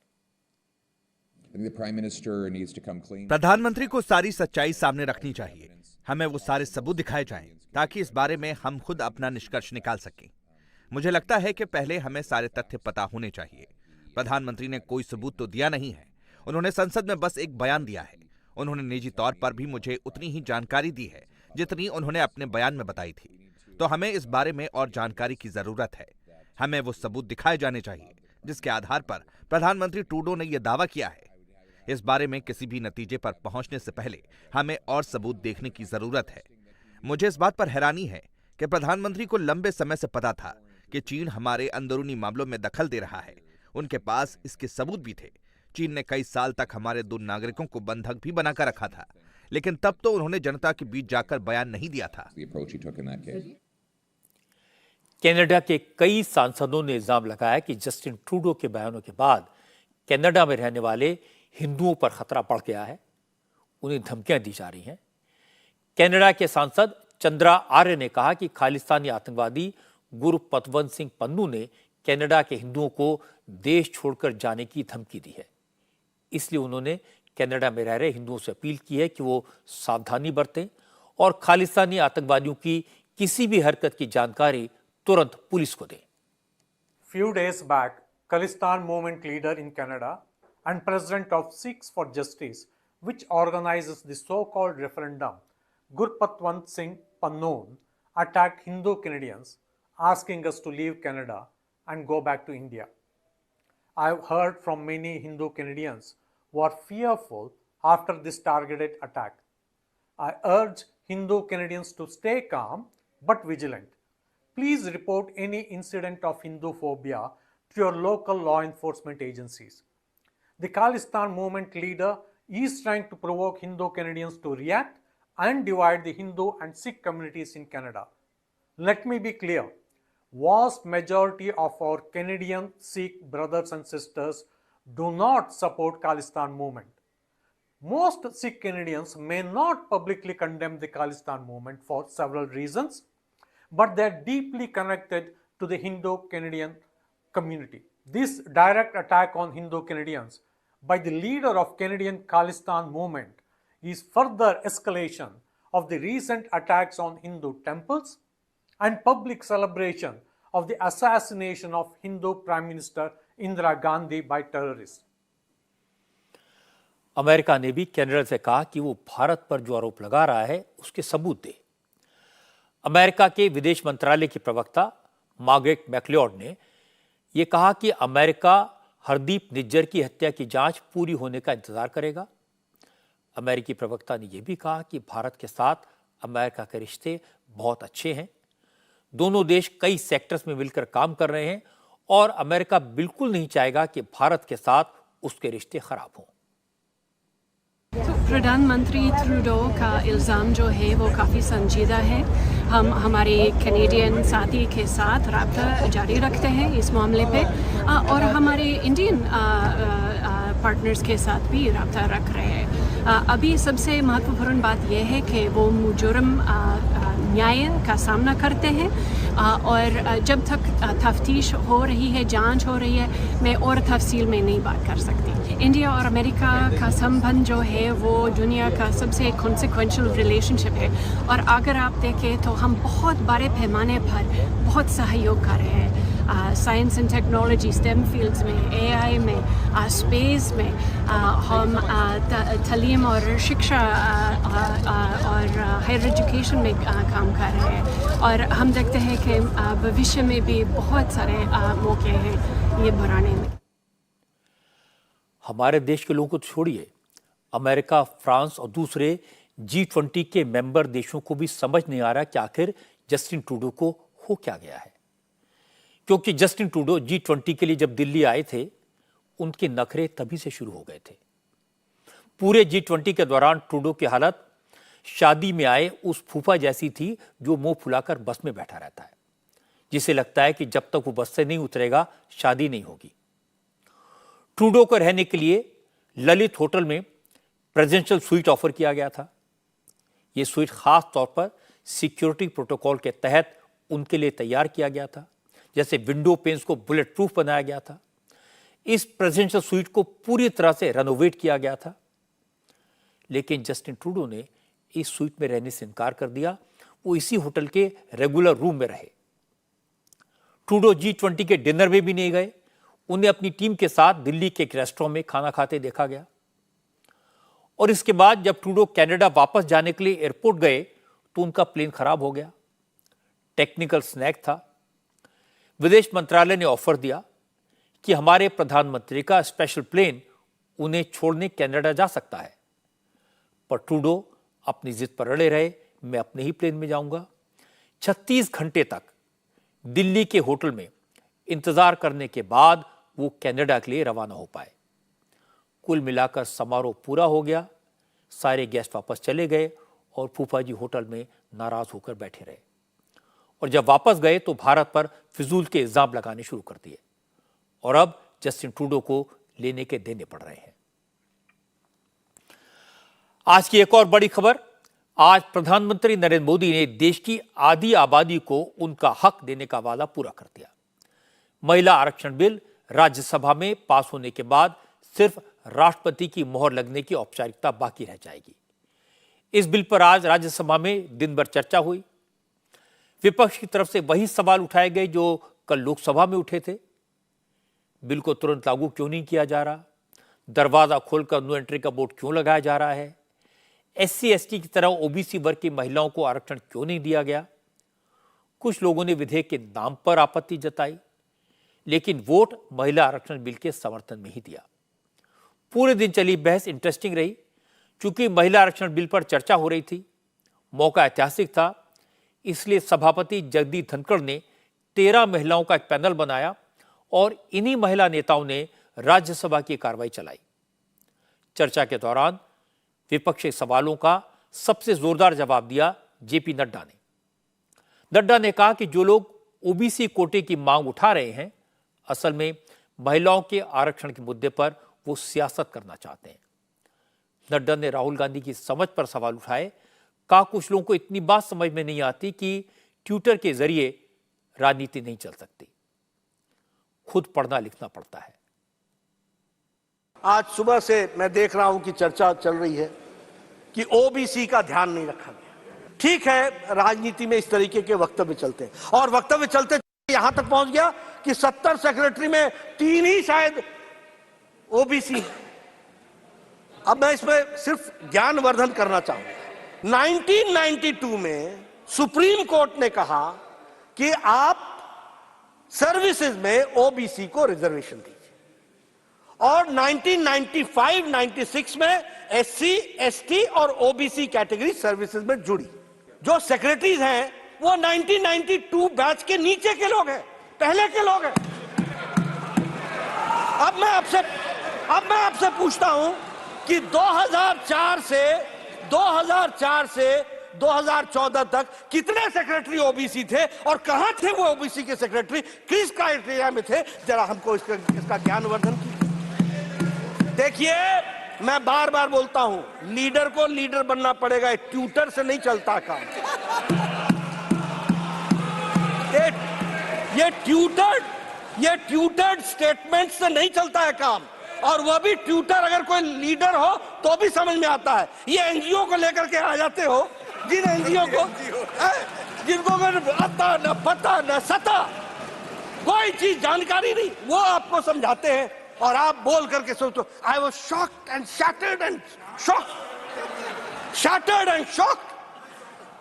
प्रधानमंत्री को सारी सच्चाई सामने रखनी चाहिए। हमें वो सारे सबूत दिखाए जाएं ताकि इस बारे में हम खुद अपना निष्कर्ष निकाल सकें। मुझे लगता है कि पहले हमें सारे तथ्य पता होने चाहिए। प्रधानमंत्री ने कोई सबूत तो दिया नहीं है, उन्होंने संसद में बस एक बयान दिया है। उन्होंने निजी तौर पर भी मुझे उतनी ही जानकारी दी है जितनी उन्होंने अपने बयान में बताई थी। तो हमें इस बारे में और जानकारी की जरूरत है। हमें वो सबूत दिखाए जाने चाहिए जिसके आधार पर प्रधानमंत्री ट्रूडो ने यह दावा किया है। इस बारे में किसी भी नतीजे पर पहुंचने से पहले हमें और सबूत देखने की जरूरत है। मुझे इस बात पर हैरानी है कि प्रधानमंत्री को लंबे समय से पता था कि चीन हमारे अंदरूनी मामलों में दखल दे रहा है। उनके पास इसके सबूत भी थे। चीन ने कई साल तक हमारे 2 नागरिकों को बंधक भी बनाकर रखा था, लेकिन तब तो उन्होंने जनता के बीच जाकर बयान नहीं दिया था। कनाडा के कई सांसदों ने इल्जाम लगाया कि जस्टिन ट्रूडो के बयानों के बाद कनाडा में रहने वाले हिंदुओं पर खतरा बढ़ गया है, उन्हें धमकियां दी जा रही हैं। कनाडा के सांसद चंद्रा आर्य ने कहा कि खालिस्तानी आतंकवादी गुरपतवंत सिंह पन्नू ने कनाडा के हिंदुओं को देश छोड़कर जाने की धमकी दी है। इसलिए उन्होंने कनाडा में रह रहे हिंदुओं से अपील की है कि वो सावधानी बरतें और खालिस्तानी आतंकवादियों की किसी भी हरकत की जानकारी तुरंत पुलिस को दें। Few days back, Khalistan movement leader in Canada and president of Sikhs for Justice, which organizes the so-called referendum, Gurpatwant Singh Pannoon, attacked Hindu Canadians, asking us to leave Canada and go back to India. I've heard from many Hindu Canadians who are fearful after this targeted attack. I urge Hindu Canadians to stay calm but vigilant. Please report any incident of Hindu phobia to your local law enforcement agencies. The Khalistan movement leader is trying to provoke Hindu Canadians to react and divide the Hindu and Sikh communities in Canada. Let me be clear. Vast majority of our Canadian Sikh brothers and sisters do not support Khalistan movement. Most Sikh Canadians may not publicly condemn the Khalistan movement for several reasons, but they are deeply connected to the Hindu Canadian community. This direct attack on Hindu Canadians by the leader of Canadian Khalistan movement is further escalation of the recent attacks on Hindu temples and public celebration of the assassination of Hindu Prime Minister Indira Gandhi by terrorists. America ने भी Canada से कहा कि वो भारत पर जो आरोप लगा रहा है उसके सबूत दे। अमेरिका के विदेश मंत्रालय की प्रवक्ता मार्गरेट मैक्लियोड ने यह कहा कि अमेरिका हरदीप निज्जर की हत्या की जांच पूरी होने का इंतजार करेगा। अमेरिकी प्रवक्ता ने यह भी कहा कि भारत के साथ अमेरिका के रिश्ते बहुत अच्छे हैं। दोनों देश कई सेक्टर्स में मिलकर काम कर रहे हैं और अमेरिका बिल्कुल नहीं चाहेगा कि भारत के साथ उसके रिश्ते खराब हों। प्रधानमंत्री ट्रूडो का इल्ज़ाम जो है वो काफ़ी संजीदा है। हम हमारे कैनेडियन साथी के साथ रब्ता जारी रखते हैं इस मामले पे और हमारे इंडियन पार्टनर्स के साथ भी रब्ता रख रहे हैं। अभी सबसे महत्वपूर्ण बात यह है कि वो मुजुर्म न्याय का सामना करते हैं और जब तक तफ्तीश हो रही है, जांच हो रही है, मैं और तफसील में नहीं बात कर सकती। इंडिया और अमेरिका का संबंध जो है वो दुनिया का सबसे कॉन्सिक्वेंशियल रिलेशनशिप है और अगर आप देखें तो हम बहुत बड़े पैमाने पर बहुत सहयोग कर रहे हैं। Science and technology, stem fields में, एआई में, स्पेस में, हम तालीम और शिक्षा और हायर एजुकेशन में काम कर रहे हैं और हम देखते हैं कि भविष्य में भी बहुत सारे मौके हैं ये बढ़ाने में। हमारे देश के लोगों को छोड़िए, अमेरिका, फ्रांस और दूसरे G20 के मेंबर देशों को भी समझ नहीं आ रहा कि आखिर जस्टिन ट्रूडो को हो क्या गया है। क्योंकि जस्टिन ट्रूडो G20 के लिए जब दिल्ली आए थे, उनके नखरे तभी से शुरू हो गए थे। पूरे G20 के दौरान ट्रूडो की हालत शादी में आए उस फूफा जैसी थी जो मुंह फुलाकर बस में बैठा रहता है, जिसे लगता है कि जब तक वो बस से नहीं उतरेगा शादी नहीं होगी। ट्रूडो को रहने के लिए ललित होटल में प्रेसिडेंशियल स्वीट ऑफर किया गया था। यह स्वीट खास तौर पर सिक्योरिटी प्रोटोकॉल के तहत उनके लिए तैयार किया गया था, जैसे विंडो पेन्स को बुलेट प्रूफ बनाया गया था। इस प्रेसिडेंशियल स्वीट को पूरी तरह से रेनोवेट किया गया था, लेकिन जस्टिन ट्रूडो ने इस स्वीट में रहने से इनकार कर दिया। वो इसी होटल के रेगुलर रूम में रहे। ट्रूडो G20 के डिनर में भी नहीं गए। उन्हें अपनी टीम के साथ दिल्ली के एक रेस्टोरेंट में खाना खाते देखा गया और इसके बाद जब ट्रूडो कनाडा वापस जाने के लिए एयरपोर्ट गए तो उनका प्लेन खराब हो गया। टेक्निकल स्नैक था। विदेश मंत्रालय ने ऑफर दिया कि हमारे प्रधानमंत्री का स्पेशल प्लेन उन्हें छोड़ने कनाडा जा सकता है, पर ट्रूडो अपनी जिद पर अड़े रहे, मैं अपने ही प्लेन में जाऊंगा। 36 घंटे तक दिल्ली के होटल में इंतजार करने के बाद वो कनाडा के लिए रवाना हो पाए। कुल मिलाकर समारोह पूरा हो गया, सारे गेस्ट वापस चले गए और फूफा जी होटल में नाराज होकर बैठे रहे। और जब वापस गए तो भारत पर फिजूल के इल्जाम लगाने शुरू कर दिए और अब जस्टिन ट्रूडो को लेने के देने पड़ रहे हैं। आज की एक और बड़ी खबर, आज प्रधानमंत्री नरेंद्र मोदी ने देश की आधी आबादी को उनका हक देने का वादा पूरा कर दिया। महिला आरक्षण बिल राज्यसभा में पास होने के बाद सिर्फ राष्ट्रपति की मोहर लगने की औपचारिकता बाकी रह जाएगी। इस बिल पर आज राज्यसभा में दिन भर चर्चा हुई। विपक्ष की तरफ से वही सवाल उठाए गए जो कल लोकसभा में उठे थे। बिल को तुरंत लागू क्यों नहीं किया जा रहा? दरवाजा खोलकर नो एंट्री का बोर्ड क्यों लगाया जा रहा है? SC ST की तरह OBC वर्ग की महिलाओं को आरक्षण क्यों नहीं दिया गया? कुछ लोगों ने विधेयक के नाम पर आपत्ति जताई, लेकिन वोट महिला आरक्षण बिल के समर्थन में ही दिया। पूरे दिन चली बहस इंटरेस्टिंग रही, चूंकि महिला आरक्षण बिल पर चर्चा हो रही थी। मौका ऐतिहासिक था, इसलिए सभापति जगदीप धनखड़ ने 13 महिलाओं का एक पैनल बनाया और इन्हीं महिला नेताओं ने राज्यसभा की कार्रवाई चलाई। चर्चा के दौरान विपक्षी सवालों का सबसे जोरदार जवाब दिया JP नड्डा ने। नड्डा ने कहा कि जो लोग OBC कोटे की मांग उठा रहे हैं, असल में महिलाओं के आरक्षण के मुद्दे पर वो सियासत करना चाहते हैं। नड्डा ने राहुल गांधी की समझ पर सवाल उठाए, कहा कुछ लोगों को इतनी बात समझ में नहीं आती कि ट्विटर के जरिए राजनीति नहीं चल सकती, खुद पढ़ना लिखना पड़ता है। आज सुबह से मैं देख रहा हूं कि चर्चा चल रही है कि OBC का ध्यान नहीं रखा गया। ठीक है, राजनीति में इस तरीके के वक्तव्य चलते हैं और वक्तव्य चलते यहां तक पहुंच गया कि 70 सेक्रेटरी में 3 ही शायद OBC। अब मैं इसमें सिर्फ ज्ञानवर्धन करना चाहूंगा। 1992 में सुप्रीम कोर्ट ने कहा कि आप सर्विसेज में OBC को रिजर्वेशन दीजिए और 1995-96 में SC ST और OBC कैटेगरी सर्विसेज में जुड़ी। जो सेक्रेटरीज हैं वो 1992 बैच के नीचे के लोग हैं, पहले के लोग हैं। अब मैं आपसे पूछता हूं कि 2004 से 2014 तक कितने सेक्रेटरी OBC थे और कहां थे वो OBC के सेक्रेटरी, किस क्राइटेरिया में थे? जरा हमको इसका ज्ञानवर्धन कीजिए। देखिए, मैं बार बार बोलता हूं, लीडर को लीडर बनना पड़ेगा, ट्यूटर से नहीं चलता काम। ये ट्यूटर्ड स्टेटमेंट से नहीं चलता है काम, और वह भी ट्यूटर अगर कोई लीडर हो तो भी समझ में आता है। ये NGO को लेकर के आ जाते हो, जिन NGO को जिनको आता न पता न सता, कोई चीज जानकारी नहीं, वो आपको समझाते हैं और आप बोल करके सोचो I was shocked and shattered and shocked.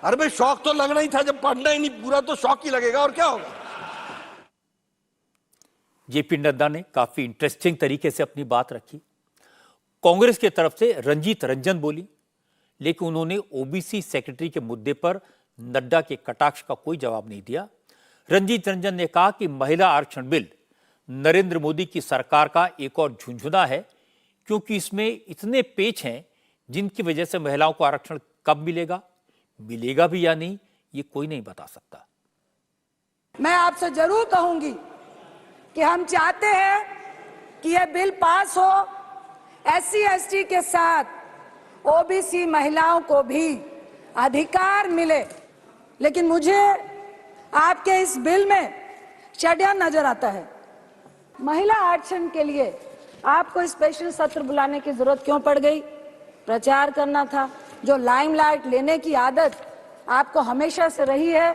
अरे भाई, शौक तो लगना ही था, जब पढ़ना ही नहीं पूरा तो शौक ही लगेगा, और क्या होगा। JP नड्डा ने काफी इंटरेस्टिंग तरीके से अपनी बात रखी। कांग्रेस की तरफ से रंजीत रंजन बोली, लेकिन उन्होंने OBC सेक्रेटरी के मुद्दे पर नड्डा के कटाक्ष का कोई जवाब नहीं दिया। रंजीत रंजन ने कहा कि महिला आरक्षण बिल नरेंद्र मोदी की सरकार का एक और झुंझुना है, क्योंकि इसमें इतने पेच हैं जिनकी वजह से महिलाओं को आरक्षण कब मिलेगा भी या नहीं, ये कोई नहीं बता सकता। मैं आपसे जरूर कहूंगी कि हम चाहते हैं कि यह बिल पास हो, SC ST के साथ OBC महिलाओं को भी अधिकार मिले, लेकिन मुझे आपके इस बिल में षड्यंत्र नजर आता है। महिला आरक्षण के लिए आपको स्पेशल सत्र बुलाने की जरूरत क्यों पड़ गई? प्रचार करना था। जो लाइमलाइट लेने की आदत आपको हमेशा से रही है,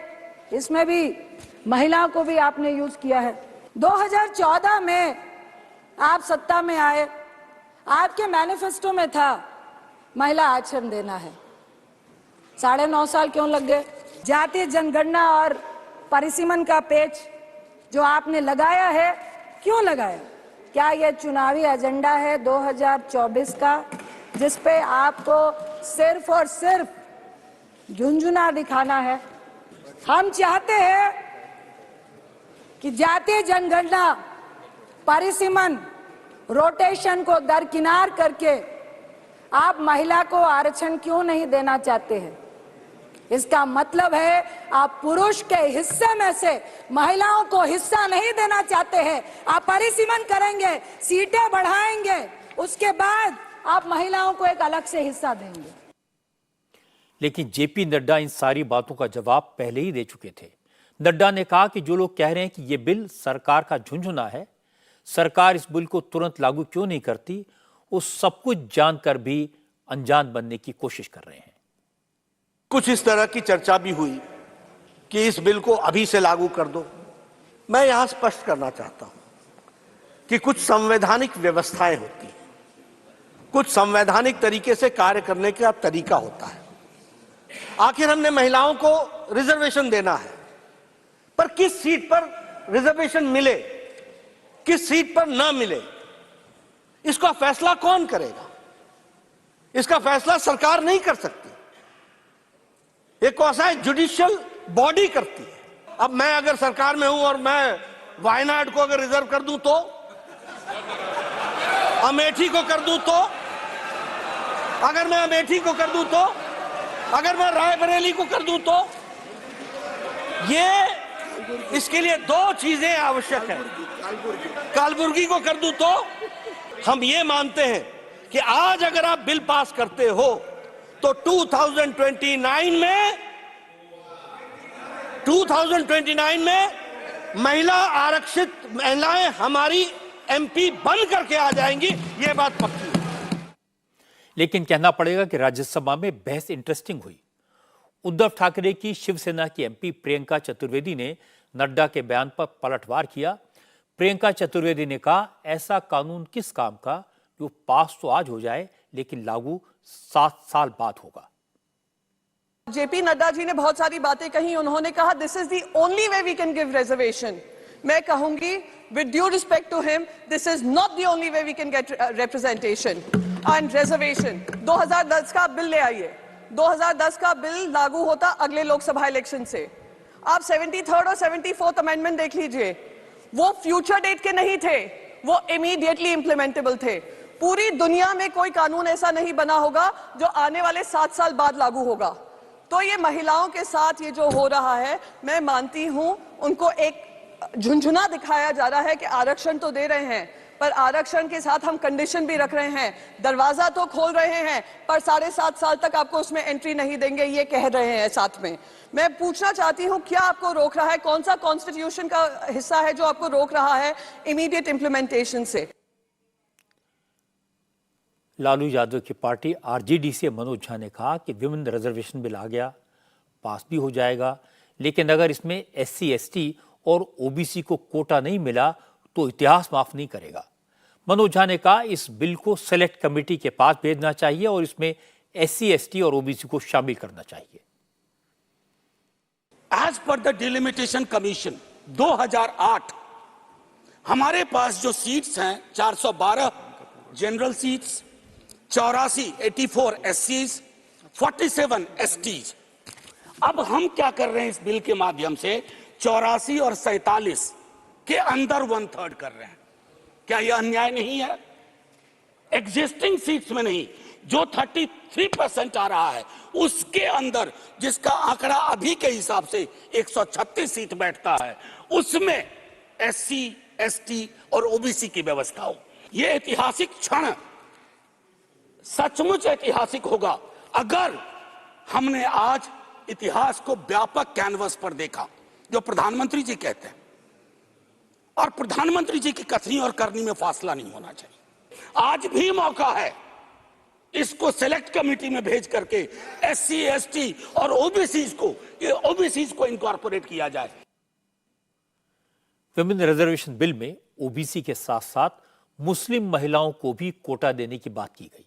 इसमें भी महिलाओं को भी आपने यूज किया है। 2014 में आप सत्ता में आए, आपके मैनिफेस्टो में था महिला आरक्षण देना है। 9.5 साल क्यों लग गए? जातीय जनगणना और परिसीमन का पेच जो आपने लगाया है, क्यों लगाया? क्या यह चुनावी एजेंडा है 2024 का, जिस पे आपको सिर्फ और सिर्फ झुंझुना दिखाना है? हम चाहते हैं कि जातीय जनगणना, परिसीमन, रोटेशन को दरकिनार करके आप महिला को आरक्षण क्यों नहीं देना चाहते हैं? इसका मतलब है आप पुरुष के हिस्से में से महिलाओं को हिस्सा नहीं देना चाहते हैं। आप परिसीमन करेंगे, सीटें बढ़ाएंगे, उसके बाद आप महिलाओं को एक अलग से हिस्सा देंगे। लेकिन जेपी नड्डा इन सारी बातों का जवाब पहले ही दे चुके थे। नड्डा ने कहा कि जो लोग कह रहे हैं कि ये बिल सरकार का झुंझुना है, सरकार इस बिल को तुरंत लागू क्यों नहीं करती, उस सब कुछ जानकर भी अनजान बनने की कोशिश कर रहे हैं। कुछ इस तरह की चर्चा भी हुई कि इस बिल को अभी से लागू कर दो। मैं यहां स्पष्ट करना चाहता हूं कि कुछ संवैधानिक व्यवस्थाएं होती हैं, कुछ संवैधानिक तरीके से कार्य करने का तरीका होता है। आखिर हमने महिलाओं को रिजर्वेशन देना है, पर किस सीट पर रिजर्वेशन मिले, किस सीट पर ना मिले, इसका फैसला कौन करेगा? इसका फैसला सरकार नहीं कर सकती, एक कौसा है जुडिशियल बॉडी करती है। अब मैं अगर सरकार में हूं और मैं वायनाड को अगर रिजर्व कर दूं तो, अमेठी को कर दूं तो, अगर मैं अमेठी को कर दूं तो, अगर मैं रायबरेली को कर दूं तो, ये इसके लिए दो चीजें आवश्यक है। कालबुर्गी को कर दूं तो हम ये मानते हैं कि आज अगर आप बिल पास करते हो तो 2029 में महिला आरक्षित महिलाएं हमारी एमपी बन करके आ जाएंगी, ये बात पक्की है। लेकिन कहना पड़ेगा कि राज्यसभा में बहस इंटरेस्टिंग हुई। उद्धव ठाकरे की शिवसेना की एमपी प्रियंका चतुर्वेदी ने नड्डा के बयान पर पलटवार किया। प्रियंका चतुर्वेदी ने कहा, ऐसा कानून किस काम का जो पास तो आज हो जाए लेकिन लागू 7 साल बाद होगा। जेपी नड्डा जी ने बहुत सारी बातें कही। उन्होंने कहा this is the only way we can give reservation. मैं कहूंगी with due respect to him, this is not the only way we can get representation and reservation. 2010 का बिल ले आइए, 2010 का बिल लागू होता अगले लोकसभा इलेक्शन से। आप 73rd और 74th अमेंडमेंट देख लीजिए, वो फ्यूचर डेट के नहीं थे, वो इमीडिएटली इंप्लीमेंटेबल थे। पूरी दुनिया में कोई कानून ऐसा नहीं बना होगा जो आने वाले 7 साल बाद लागू होगा। तो ये महिलाओं के साथ ये जो हो रहा है, मैं मानती हूं उनको एक झुंझुना दिखाया जा रहा है कि आरक्षण तो दे रहे हैं, पर आरक्षण के साथ हम कंडीशन भी रख रहे हैं। दरवाजा तो खोल रहे हैं, पर 7.5 साल तक आपको उसमें एंट्री नहीं देंगे, ये कह रहे हैं साथ में। मैं पूछना चाहती हूं, क्या आपको रोक रहा है? कौन सा कॉन्स्टिट्यूशन का हिस्सा है जो आपको रोक रहा है इमीडिएट इंप्लीमेंटेशन से? लालू यादव की पार्टी आरजेडी से मनोज झा ने कहा कि विमेन रिजर्वेशन बिल आ गया, पास भी हो जाएगा, लेकिन अगर इसमें SC ST और OBC को कोटा नहीं मिला तो इतिहास माफ नहीं करेगा। मनोज झा ने कहा इस बिल को सेलेक्ट कमेटी के पास भेजना चाहिए और इसमें SC ST और OBC को शामिल करना चाहिए। As per the delimitation commission 2008 हमारे पास जो सीट्स हैं 412 जनरल सीट्स, 84 SCs, 47 STs। अब हम क्या कर रहे हैं इस बिल के माध्यम से 84 और 47 के अंदर 1/3 कर रहे हैं। क्या यह अन्याय नहीं है? एग्जिस्टिंग सीट्स में नहीं, जो 33% आ रहा है उसके अंदर, जिसका आंकड़ा अभी के हिसाब से 136 सीट बैठता है, उसमें SC ST और OBC की व्यवस्था हो। यह ऐतिहासिक क्षण सचमुच ऐतिहासिक होगा अगर हमने आज इतिहास को व्यापक कैनवस पर देखा, जो प्रधानमंत्री जी कहते हैं। और प्रधानमंत्री जी की कथनी और करनी में फासला नहीं होना चाहिए। आज भी मौका है इसको सेलेक्ट कमेटी में भेज करके SC ST और OBCs को इनकॉर्पोरेट किया जाए। विमेन रिजर्वेशन बिल में OBC के साथ साथ मुस्लिम महिलाओं को भी कोटा देने की बात की गई।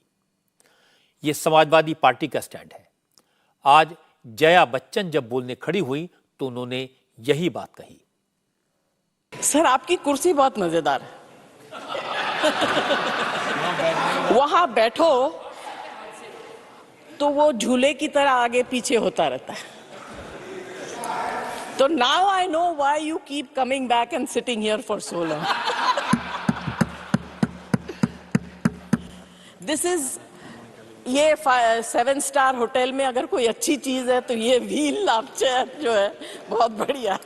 यह समाजवादी पार्टी का स्टैंड है। आज जया बच्चन जब बोलने खड़ी हुई तो उन्होंने यही बात कही। सर, आपकी कुर्सी बहुत मजेदार है। वहां बैठो तो वो झूले की तरह आगे पीछे होता रहता है। तो now I know why you keep coming back and sitting here for so long. This is, ये 7 स्टार होटल में अगर कोई अच्छी चीज है तो ये व्हील लाभ चेयर जो है बहुत बढ़िया।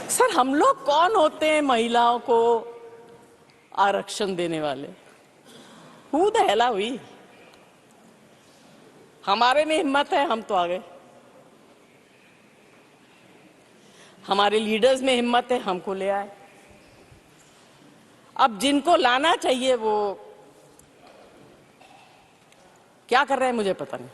सर, हम लोग कौन होते हैं महिलाओं को आरक्षण देने वाले? Who the hell are we? हमारे में हिम्मत है, हम तो आ गए। हमारे लीडर्स में हिम्मत है, हमको ले आए। अब जिनको लाना चाहिए वो क्या कर रहे हैं मुझे पता नहीं।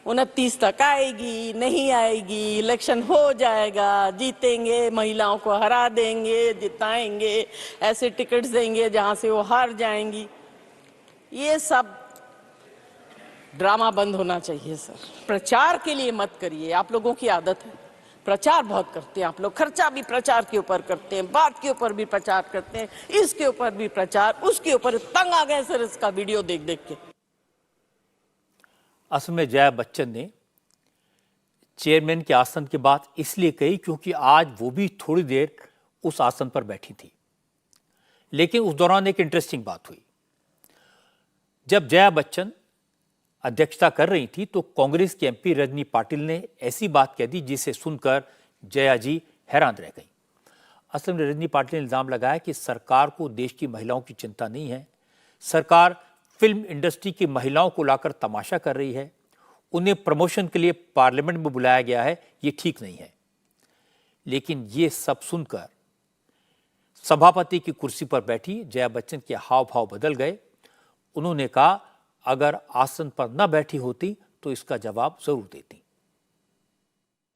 29 तक आएगी, नहीं आएगी, इलेक्शन हो जाएगा, जीतेंगे, महिलाओं को हरा देंगे, जिताएंगे, ऐसे टिकट्स देंगे जहां से वो हार जाएंगी। ये सब ड्रामा बंद होना चाहिए सर। प्रचार के लिए मत करिए, आप लोगों की आदत है, प्रचार बहुत करते हैं आप लोग। खर्चा भी प्रचार के ऊपर करते हैं, बात के ऊपर भी प्रचार करते हैं, इसके ऊपर भी प्रचार, उसके ऊपर। तंग आ गए सर इसका वीडियो देख देख के। असल में जया बच्चन ने चेयरमैन के आसन की बात इसलिए कही क्योंकि आज वो भी थोड़ी देर उस आसन पर बैठी थी। लेकिन उस दौरान एक इंटरेस्टिंग बात हुई। जब जया बच्चन अध्यक्षता कर रही थी तो कांग्रेस की एमपी रजनी पाटिल ने ऐसी बात कह दी जिसे सुनकर जया जी हैरान रह गई। असल में रजनी पाटिल ने इल्जाम लगाया कि सरकार को देश की महिलाओं की चिंता नहीं है, सरकार फिल्म इंडस्ट्री की महिलाओं को लाकर तमाशा कर रही है, उन्हें प्रमोशन के लिए पार्लियामेंट में बुलाया गया है, ये ठीक नहीं है। लेकिन ये सब सुनकर सभापति की कुर्सी पर बैठी जया बच्चन के हाव भाव बदल गए। उन्होंने कहा अगर आसन पर न बैठी होती तो इसका जवाब जरूर देती।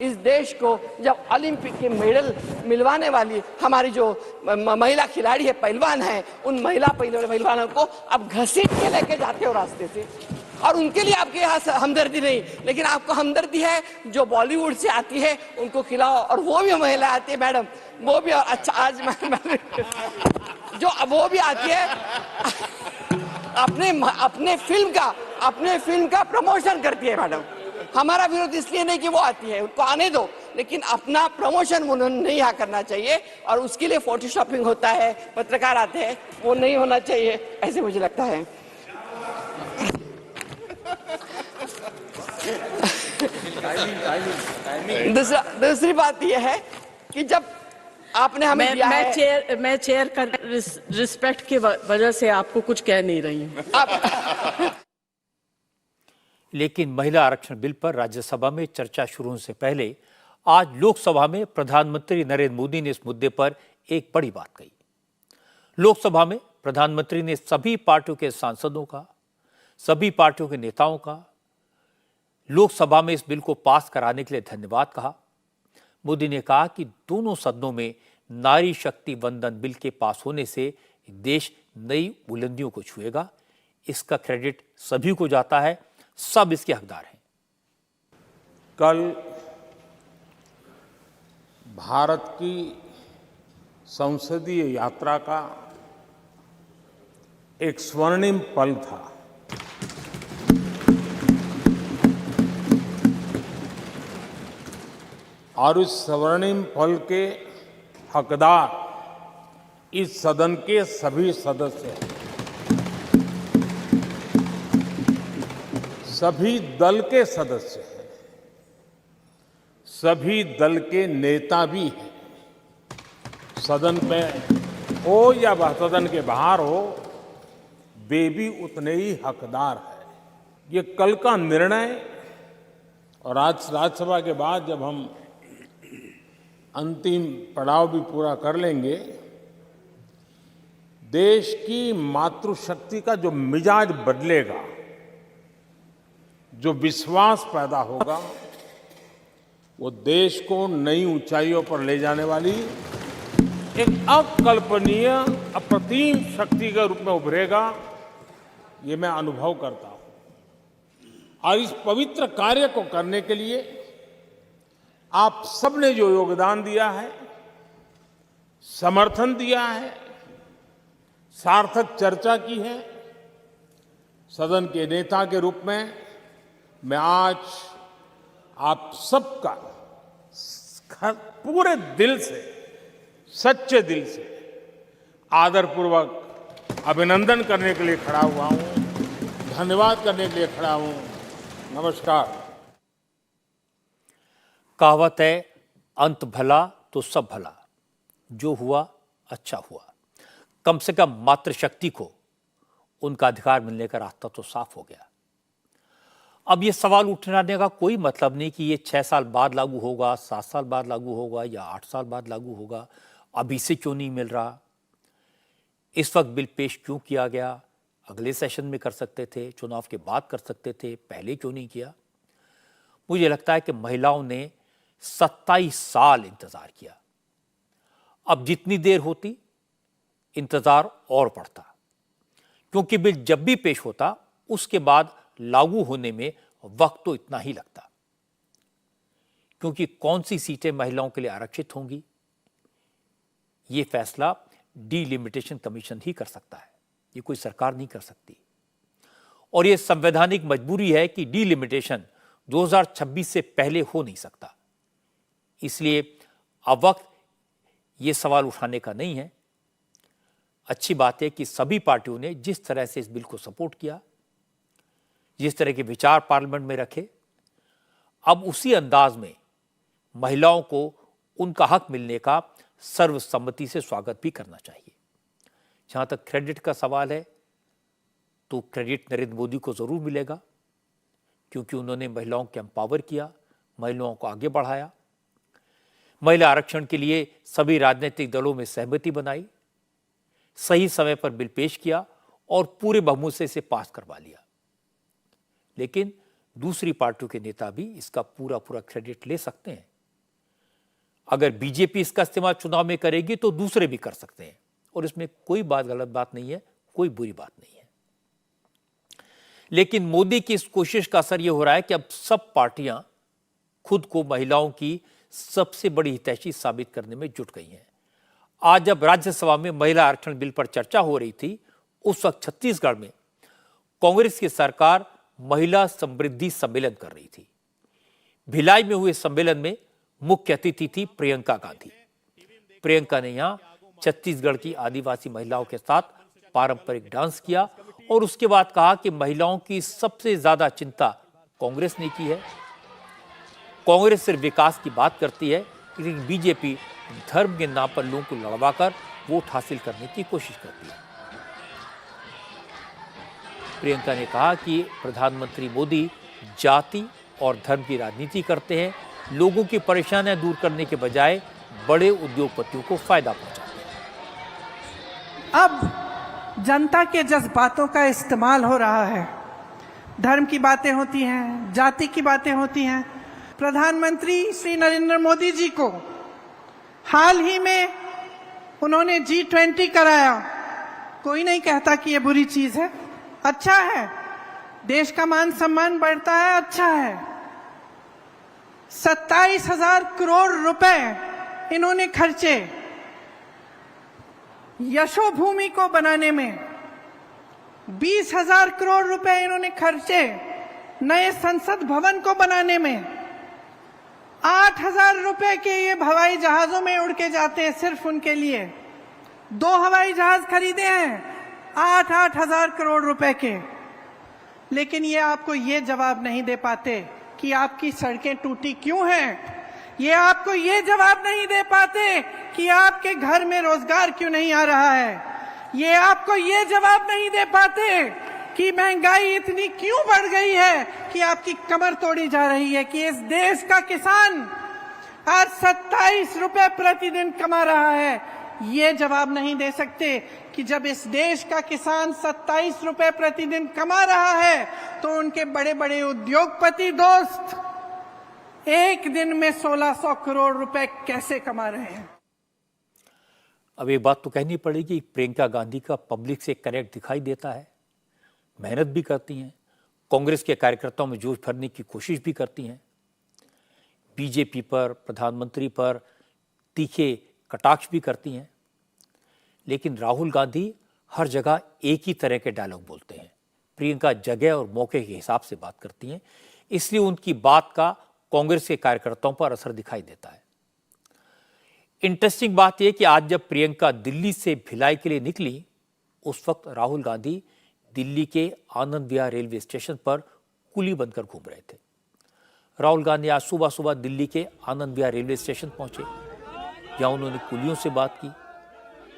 इस देश को जब ओलंपिक के मेडल मिलवाने वाली हमारी जो महिला खिलाड़ी है, पहलवान है, उन महिला पहलवानों को अब घसीट के लेके जाते हो रास्ते से, और उनके लिए आपके यहाँ हमदर्दी नहीं, लेकिन आपको हमदर्दी है जो बॉलीवुड से आती है उनको खिलाओ, और वो भी महिला आती है मैडम, वो भी। अच्छा, आज जो वो भी आती है अपने फिल्म का प्रमोशन करती है मैडम। हमारा विरोध इसलिए नहीं कि वो आती है, उनको आने दो, लेकिन अपना प्रमोशन उन्होंने नहीं यहाँ करना चाहिए, और उसके लिए फोटोशॉपिंग होता है, पत्रकार आते हैं, वो नहीं होना चाहिए, ऐसे मुझे लगता है। दूसरी बात यह है कि जब आपने हमें दिया है, मैं चेयर का रिस्पेक्ट की वजह से आपको कुछ कह नहीं रही हूँ। लेकिन महिला आरक्षण बिल पर राज्यसभा में चर्चा शुरू होने से पहले आज लोकसभा में प्रधानमंत्री नरेंद्र मोदी ने इस मुद्दे पर एक बड़ी बात कही। लोकसभा में प्रधानमंत्री ने सभी पार्टियों के सांसदों का, सभी पार्टियों के नेताओं का लोकसभा में इस बिल को पास कराने के लिए धन्यवाद कहा। मोदी ने कहा कि दोनों सदनों में नारी शक्ति वंदन बिल के पास होने से देश नई बुलंदियों को छुएगा। इसका क्रेडिट सभी को जाता है, सब इसके हकदार हैं। कल भारत की संसदीय यात्रा का एक स्वर्णिम पल था। और इस स्वर्णिम पल के हकदार इस सदन के सभी सदस्य हैं, सभी दल के सदस्य हैं, सभी दल के नेता भी हैं। सदन में हो या वह सदन के बाहर हो, वे भी उतने ही हकदार हैं। ये कल का निर्णय, और आज राज्यसभा के बाद जब हम अंतिम पड़ाव भी पूरा कर लेंगे, देश की मातृशक्ति का जो मिजाज बदलेगा, जो विश्वास पैदा होगा, वो देश को नई ऊंचाइयों पर ले जाने वाली एक अकल्पनीय, अप्रतिम शक्ति के रूप में उभरेगा। ये मैं अनुभव करता हूं। और इस पवित्र कार्य को करने के लिए आप सबने जो योगदान दिया है, समर्थन दिया है, सार्थक चर्चा की है, सदन के नेता के रूप में मैं आज आप सबका पूरे दिल से, सच्चे दिल से आदरपूर्वक अभिनंदन करने के लिए खड़ा हुआ हूं, धन्यवाद करने के लिए खड़ा हूं। नमस्कार। कहावत है, अंत भला तो सब भला, जो हुआ अच्छा हुआ। कम से कम मातृशक्ति को उनका अधिकार मिलने का रास्ता तो साफ हो गया। अब ये सवाल उठाने का कोई मतलब नहीं कि ये 6 साल बाद लागू होगा, 7 साल बाद लागू होगा या 8 साल बाद लागू होगा, अभी से क्यों नहीं मिल रहा, इस वक्त बिल पेश क्यों किया गया, अगले सेशन में कर सकते थे, चुनाव के बाद कर सकते थे, पहले क्यों नहीं किया। मुझे लगता है कि महिलाओं ने 27 साल इंतजार किया। अब जितनी देर होती इंतजार और बढ़ता, क्योंकि बिल जब भी पेश होता उसके बाद लागू होने में वक्त तो इतना ही लगता, क्योंकि कौन सी सीटें महिलाओं के लिए आरक्षित होंगी ये फैसला डीलिमिटेशन कमीशन ही कर सकता है, ये कोई सरकार नहीं कर सकती। और ये संवैधानिक मजबूरी है कि डीलिमिटेशन 2026 से पहले हो नहीं सकता। इसलिए अब वक्त ये सवाल उठाने का नहीं है। अच्छी बात है कि सभी पार्टियों ने जिस तरह से इस बिल को सपोर्ट किया, जिस तरह के विचार पार्लियामेंट में रखे, अब उसी अंदाज में महिलाओं को उनका हक मिलने का सर्वसम्मति से स्वागत भी करना चाहिए। जहां तक क्रेडिट का सवाल है, तो क्रेडिट नरेंद्र मोदी को जरूर मिलेगा, क्योंकि उन्होंने महिलाओं को एम्पावर किया, महिलाओं को आगे बढ़ाया, महिला आरक्षण के लिए सभी राजनीतिक दलों में सहमति बनाई, सही समय पर बिल पेश किया और पूरे बहुमत से इसे पास करवा लिया। लेकिन दूसरी पार्टियों के नेता भी इसका पूरा क्रेडिट ले सकते हैं। अगर बीजेपी इसका इस्तेमाल चुनाव में करेगी तो दूसरे भी कर सकते हैं, और इसमें कोई गलत बात नहीं है, कोई बुरी बात नहीं है। लेकिन मोदी की इस कोशिश का असर यह हो रहा है कि अब सब पार्टियां खुद को महिलाओं की सबसे बड़ी हितैषी साबित करने में जुट गई हैं। आज जब राज्यसभा में महिला आरक्षण बिल पर चर्चा हो रही थी, उस वक्त छत्तीसगढ़ में कांग्रेस की सरकार महिला समृद्धि सम्मेलन कर रही थी। भिलाई में हुए सम्मेलन में मुख्य अतिथि थी प्रियंका गांधी। प्रियंका ने यहां छत्तीसगढ़ की आदिवासी महिलाओं के साथ पारंपरिक डांस किया और उसके बाद कहा कि महिलाओं की सबसे ज्यादा चिंता कांग्रेस ने की है। कांग्रेस सिर्फ विकास की बात करती है, लेकिन बीजेपी धर्म के नाम पर लोगों को लड़वाकर वोट हासिल करने की कोशिश करती है। प्रियंका ने कहा कि प्रधानमंत्री मोदी जाति और धर्म की राजनीति करते हैं, लोगों की परेशानियां दूर करने के बजाय बड़े उद्योगपतियों को फायदा पहुंचाते हैं। अब जनता के जज्बातों का इस्तेमाल हो रहा है, धर्म की बातें होती हैं, जाति की बातें होती हैं। प्रधानमंत्री श्री नरेंद्र मोदी जी को हाल ही में उन्होंने G20 कराया। कोई नहीं कहता कि ये बुरी चीज है, अच्छा है, देश का मान सम्मान बढ़ता है, अच्छा है। 27,000 करोड़ रुपए इन्होंने खर्चे यशोभूमि को बनाने में, 20,000 करोड़ रुपए इन्होंने खर्चे नए संसद भवन को बनाने में, 8,000 रुपए के ये हवाई जहाजों में उड़ के जाते हैं सिर्फ उनके लिए। 2 हवाई जहाज खरीदे हैं 8,000 करोड़ रुपए के। लेकिन ये आपको ये जवाब नहीं दे पाते कि आपकी सड़कें टूटी क्यों हैं। ये आपको ये जवाब नहीं दे पाते कि आपके घर में रोजगार क्यों नहीं आ रहा है। ये आपको ये जवाब नहीं दे पाते कि महंगाई इतनी क्यों बढ़ गई है कि आपकी कमर तोड़ी जा रही है, कि इस देश का किसान आज 27 रुपए प्रतिदिन कमा रहा है। ये जवाब नहीं दे सकते कि जब इस देश का किसान 27 रुपए प्रतिदिन कमा रहा है तो उनके बड़े बड़े उद्योगपति दोस्त एक दिन में 1600 करोड़ रुपए कैसे कमा रहे हैं। अब एक बात तो कहनी पड़ेगी, प्रियंका गांधी का पब्लिक से कनेक्ट दिखाई देता है, मेहनत भी करती हैं, कांग्रेस के कार्यकर्ताओं में जोश भरने की कोशिश भी करती हैं। बीजेपी पर, प्रधानमंत्री पर तीखे कटाक्ष भी करती हैं। लेकिन राहुल गांधी हर जगह एक ही तरह के डायलॉग बोलते हैं। प्रियंका जगह और मौके के हिसाब से बात करती हैं, इसलिए उनकी बात का कांग्रेस के कार्यकर्ताओं पर असर दिखाई देता है। इंटरेस्टिंग बात यह कि आज जब प्रियंका दिल्ली से भिलाई के लिए निकली, उस वक्त राहुल गांधी दिल्ली के आनंद विहार रेलवे स्टेशन पर कुली बनकर घूम रहे थे। राहुल गांधी आज सुबह सुबह दिल्ली के आनंद विहार रेलवे स्टेशन पहुंचे, जहां उन्होंने कुलियों से बात की,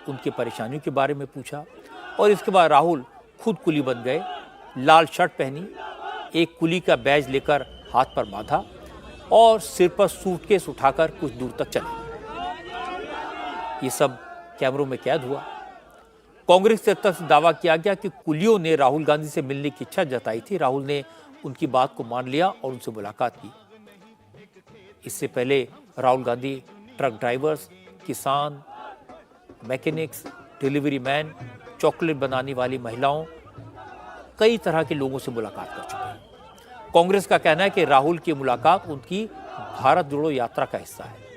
उनकी परेशानियों के बारे में पूछा और इसके बाद राहुल खुद कुली बन गए। लाल शर्ट पहनी, एक कुली का बैज लेकर हाथ पर बांधा और सिर पर सूटकेस उठाकर कुछ दूर तक चले। ये सब कैमरों में कैद हुआ। कांग्रेस की तरफ से दावा किया गया कि कुलियों ने राहुल गांधी से मिलने की इच्छा जताई थी। राहुल ने उनकी बात को मान लिया और उनसे मुलाकात की। इससे पहले राहुल गांधी ट्रक ड्राइवर्स, किसान, मैकेनिक्स, डिलीवरी मैन, चॉकलेट बनाने वाली महिलाओं, कई तरह के लोगों से मुलाकात कर चुके हैं। कांग्रेस का कहना है कि राहुल की मुलाकात उनकी भारत जोड़ो यात्रा का हिस्सा है।